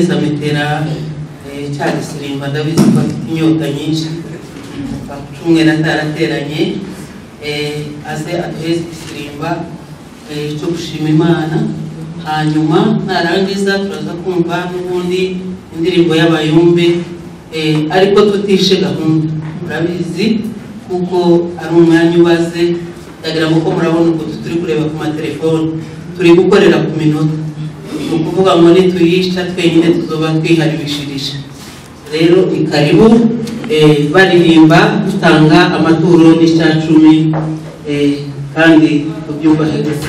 Zamitera IGISIRIMBA ndabizi ko afite inyota nyinshi cumwe natarateranye aze ateze IGISIRIMBA cyo gushima Imana hanyuma narangiza turaza kumva n'ubundi indirimbo y'Abayumbe ariko tutishe gahunda murabizi kuko ari umwanya ubaze ndagira ngo murabona uko turi kureba ku matelefone turi gukorera ku minota ukuvuga ngo nituyisha twenyine tuzoba twiharibishirije rero ikaribu baririmba gutanga amaturo n'icacumi kandi kubyumva heza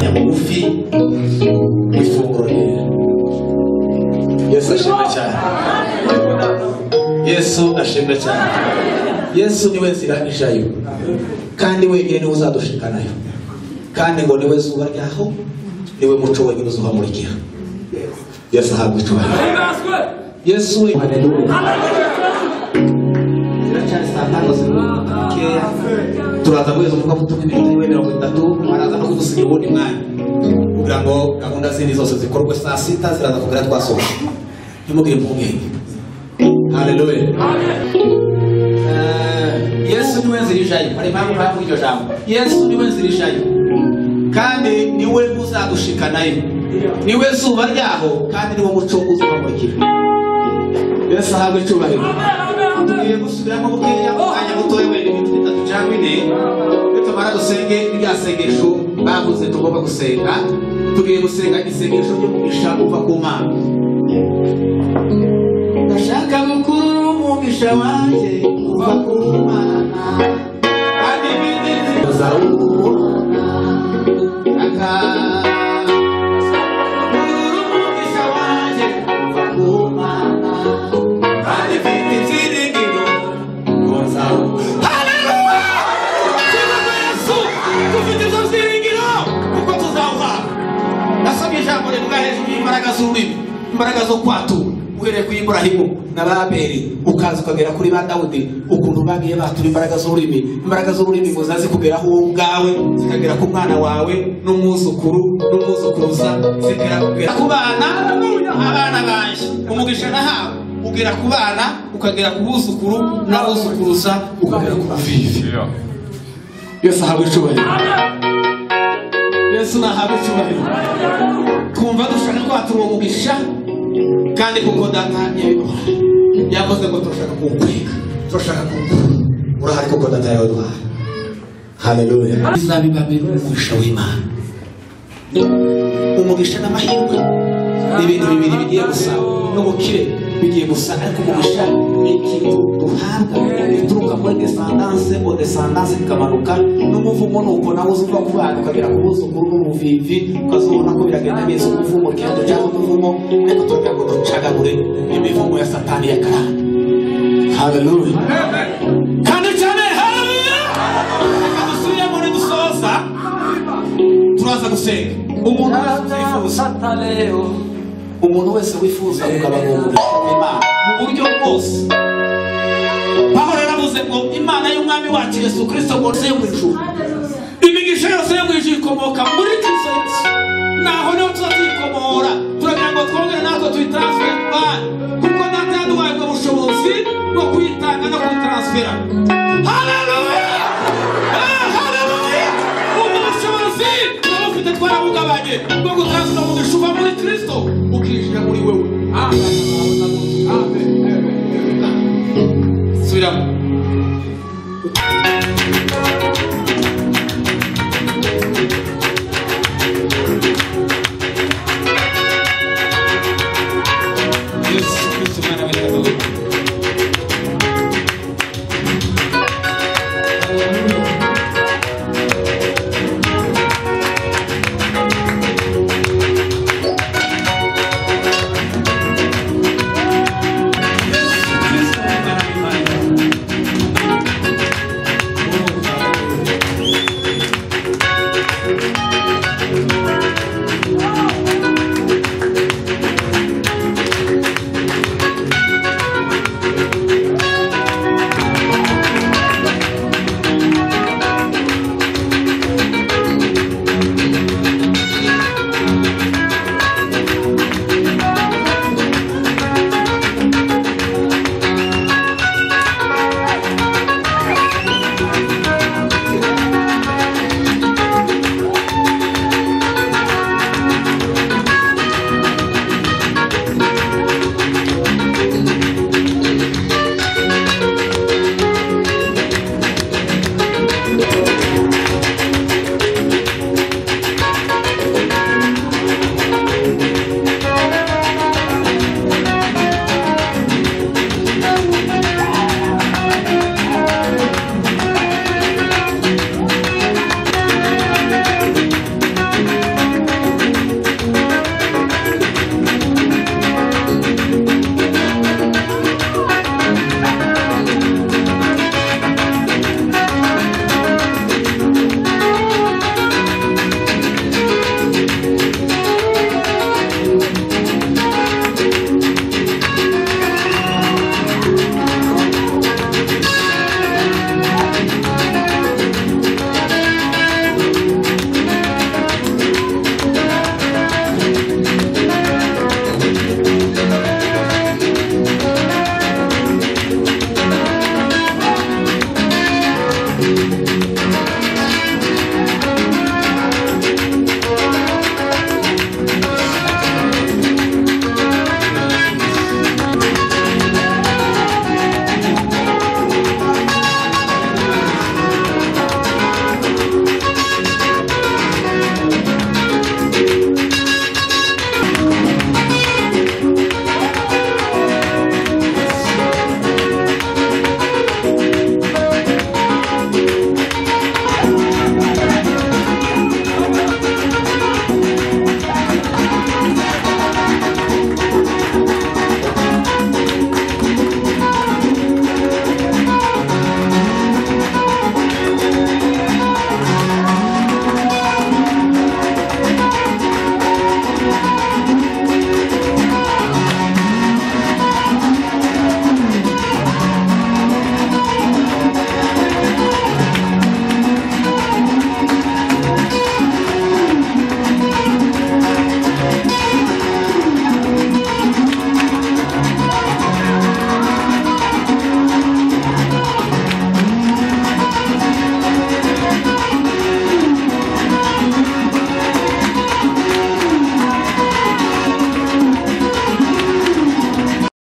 umwanya mugufi w'ifunguro rye. Yesu ashimwe cyane. Yesu ashimwe cyane. Yesu niwe nzira ijayo kandi wenyine niwe uzadushikanayo, kandi ngo niwe zuba ryaho, niwe muco wenyine uzabamurikira. Yesu ahabwe icyubahiro. Yesu we turaza guheza umuvugabutumwa iminota 30, araza no kudusinya ubundi mwanya kugira ngo gahunda zindi zose zikorwe saa 6 ziraza kugira twasohoka. Ntimugire impungenge. Haleluya. Yesu niwe nzira ijayo. Hari impamvu bavuga iryo jambo. Yesu niwe nzira ijayo kandi niwe uzadushikanayo, niwe zuba ryaho kandi niwe muco uzabamurikira. Yesu ahabwe icyubahiro. Tugiye gusubiramo bukeya umwanya mutoya wenda ibintu 3 cyangwa 4 bitumara dusenge irya sengesho bavuze tugomba gusenga. Tugiye gusenga isengesho ryo mugisha uva ku Mana. Ndashaka gukura umugisha wanjye uva ku Mana kandi ibindi uzawubona. Umugisha wanjye uva ku Mana kandi ibindi byiringiro uzawubona. Haleluya. Cyangwa Yesu dufite izo byiringiro kuko tuzawuha. Nasomye ijambo rivuga hejuru y'imbaraga z'ururimi, imbaraga zo kwatura uhereye kuri Iburahimu na Babeli ukaza ukagera kuri ba Dawudi, ukuntu bagiye batura imbaraga z'ururimi ngo zazi kugeraho wowe ubwawe, zikagera ku mwana wawe n'umwuzukuruza, zigera ku bana, abana banjye. Umugisha nahawe ugera ku bana, ukagera ku buzukuru n'abuzukuruza, ukagera ku bavivi. Yesu ahabwe icyubahiro. Yesu nahabwe icyubahiro. Twumva dushaka kwatura uwo mugisha kandi kuko data yavuze ngo turashaka kukwega, turashaka kukwega. Urahari kuko data yawe duhaye. Haleluya. Izabibabira umugisha w'Imana. Umugisha n'amahirwe ni ibintu bibiri bigiye gusa, n'ubukire bigiye gusa, ariko umugisha ni ikintu duhabwa bituruka muri descendance bikamanuka, n'umuvumo nuko nawe uzuva ku bana ukagera ku buzukuru n'umuvivi, ukazubona ko biragenda neza. Umuvumo cyangwa cyangwa umuvumo, ariko tugira ngo ducagagure imivumo ya Satani ya karande. Haleluya. Kandi cyane haleluya. Dusubiye muri dusoza turaza gusenga. Umuntu wese wifuza kugabanya umugisha w'Imana mu buryo bwose. Pawulo yaravuze ngo Imana y'umwami wacu Yesu Kristo ngo yo mu ijuru, imigisha yose yo mu ijuru ikomoka muri Kristo Yesu. Naho niho tuzayikomora, turagira ngo twongere natwe tuyitransfere ku bana, kuko data yaduhaye ubwo bushobozi bwo kuyitanga no kuyitransfera. Haleluya. Haleluya. Ubwo bushobozi bufite twarabugabanye bwo gutransfera umugisha uva muri Kristo ukishyira muri wewe. Amen. Subiramo.